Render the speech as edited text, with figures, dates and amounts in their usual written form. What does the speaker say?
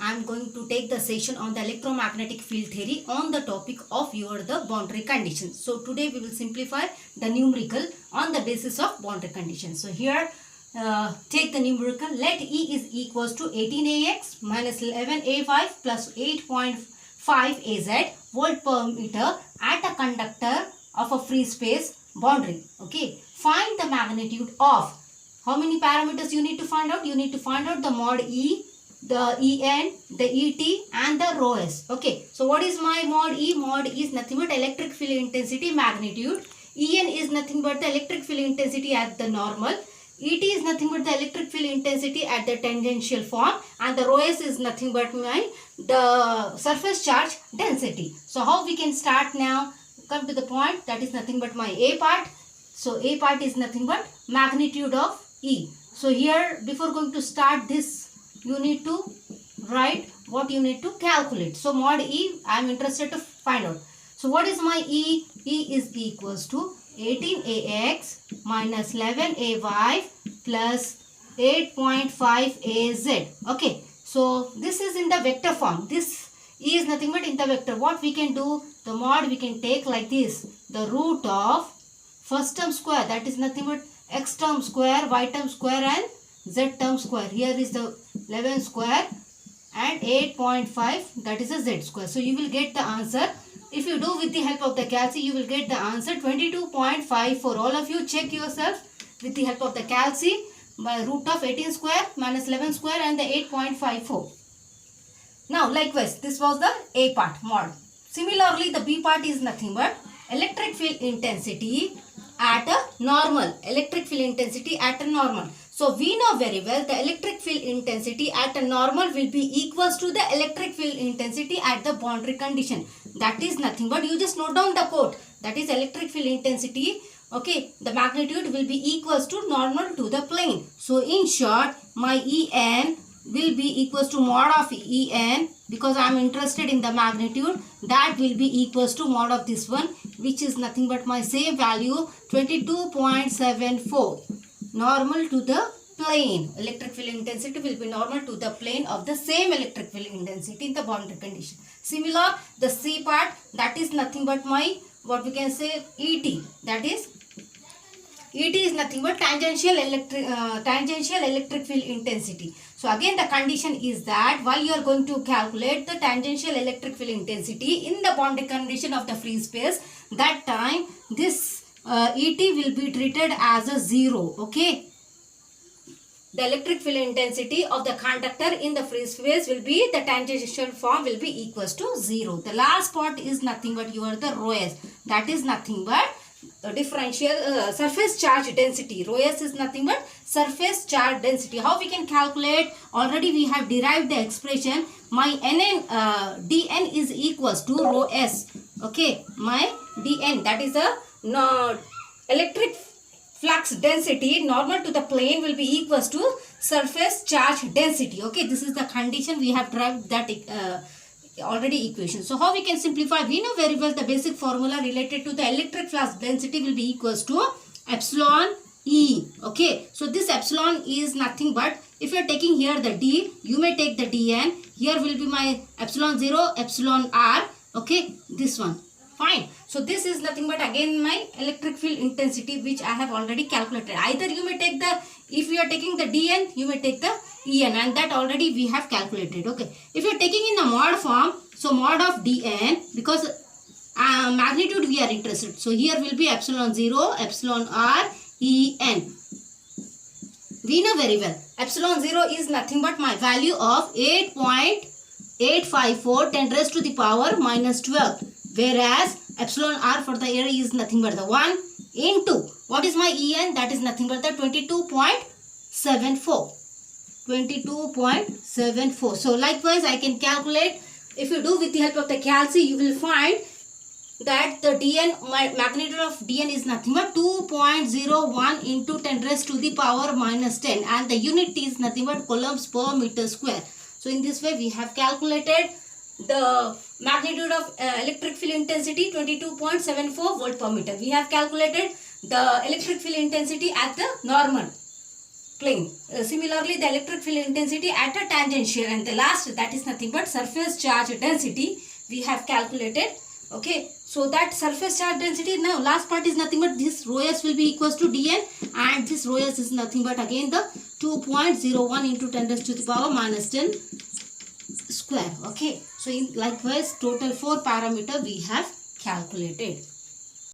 I am going to take the session on the electromagnetic field theory on the topic of the boundary conditions. So today we will simplify the numerical on the basis of boundary conditions. So here take the numerical. Let E is equals to 18AX minus 11A5 plus 8.5AZ volt per meter at a conductor of a free space boundary. Okay. Find the magnitude of, how many parameters you need to find out? You need to find out the mod E, the En, the Et and the rho s. Okay. So what is my mod E? Mod E is nothing but electric field intensity magnitude. En is nothing but the electric field intensity at the normal. Et is nothing but the electric field intensity at the tangential form, and the rho s is nothing but the surface charge density. So how we can start now? Come to the point. That is nothing but my A part. So A part is nothing but magnitude of E. So here, before going to start this, you need to write what you need to calculate. So mod E, I am interested to find out. So what is my E? E is equals to 18AX minus 11AY plus 8.5AZ. Okay. So this is in the vector form. This E is nothing but in the vector. What we can do? The mod we can take like this. The root of first term square, that is nothing but x term square, y term square and z term square. Here is the 11 square and 8.5, that is a z square. So you will get the answer. If you do with the help of the calci, you will get the answer 22.54. All of you check yourself with the help of the calci by root of 18 square minus 11 square and the 8.54. Now likewise, this was the A part mod. Similarly, the B part is nothing but electric field intensity at a normal. Electric field intensity at a normal. So we know very well the electric field intensity at a normal will be equals to the electric field intensity at the boundary condition. That is nothing but, you just note down the quote. That is electric field intensity. Okay, the magnitude will be equals to normal to the plane. So in short, my En will be equals to mod of En, because I am interested in the magnitude, that will be equals to mod of this one, which is nothing but my same value 22.74. Normal to the plane. Electric field intensity will be normal to the plane of the same electric field intensity in the boundary condition. Similar, the C part, that is nothing but my, what we can say, Et. That is, Et is nothing but tangential electric field intensity. So again the condition is that while you are going to calculate the tangential electric field intensity in the boundary condition of the free space, that time this Et will be treated as a 0. Okay. The electric field intensity of the conductor in the free space will be, the tangential form will be equals to 0. The last part is nothing but your the rho s. That is nothing but differential surface charge density. Rho s is nothing but surface charge density. How we can calculate? Already we have derived the expression. My dn is equals to rho s. Okay, my dn, that is a electric flux density normal to the plane, will be equals to surface charge density. Okay, this is the condition. We have derived that already equation. So how we can simplify? We know very well the basic formula related to the electric flux density will be equals to epsilon E. Okay, so this epsilon is nothing but, if you are taking here the D, you may take the Dn. Here will be my epsilon 0, epsilon R. Okay, this one. Fine. So this is nothing but again my electric field intensity, which I have already calculated. Either you may take the, if you are taking the Dn, you may take the En, and that already we have calculated. Okay. If you are taking in the mod form, so mod of Dn, because magnitude we are interested. So here will be epsilon 0, epsilon R, En. We know very well. Epsilon 0 is nothing but my value of 8.854 10 raised to the power minus 12. Whereas epsilon R for the area is nothing but the 1 into, what is my En? That is nothing but the 22.74. 22.74. So likewise I can calculate. If you do with the help of the calci, you will find that the Dn, magnitude of Dn is nothing but 2.01 into 10 raised to the power minus 10, and the unit is nothing but coulombs per meter square. So in this way we have calculated the magnitude of electric field intensity 22.74 volt per meter. We have calculated the electric field intensity at the normal. plane. Similarly, the electric field intensity at a tangential, and the last, that is nothing but surface charge density, we have calculated. Okay, so that surface charge density, now last part is nothing but this rho s will be equals to dn, and this rho s is nothing but again the 2.01 into 10 raised to the power minus 10 square. Okay, so in likewise total 4 parameter we have calculated.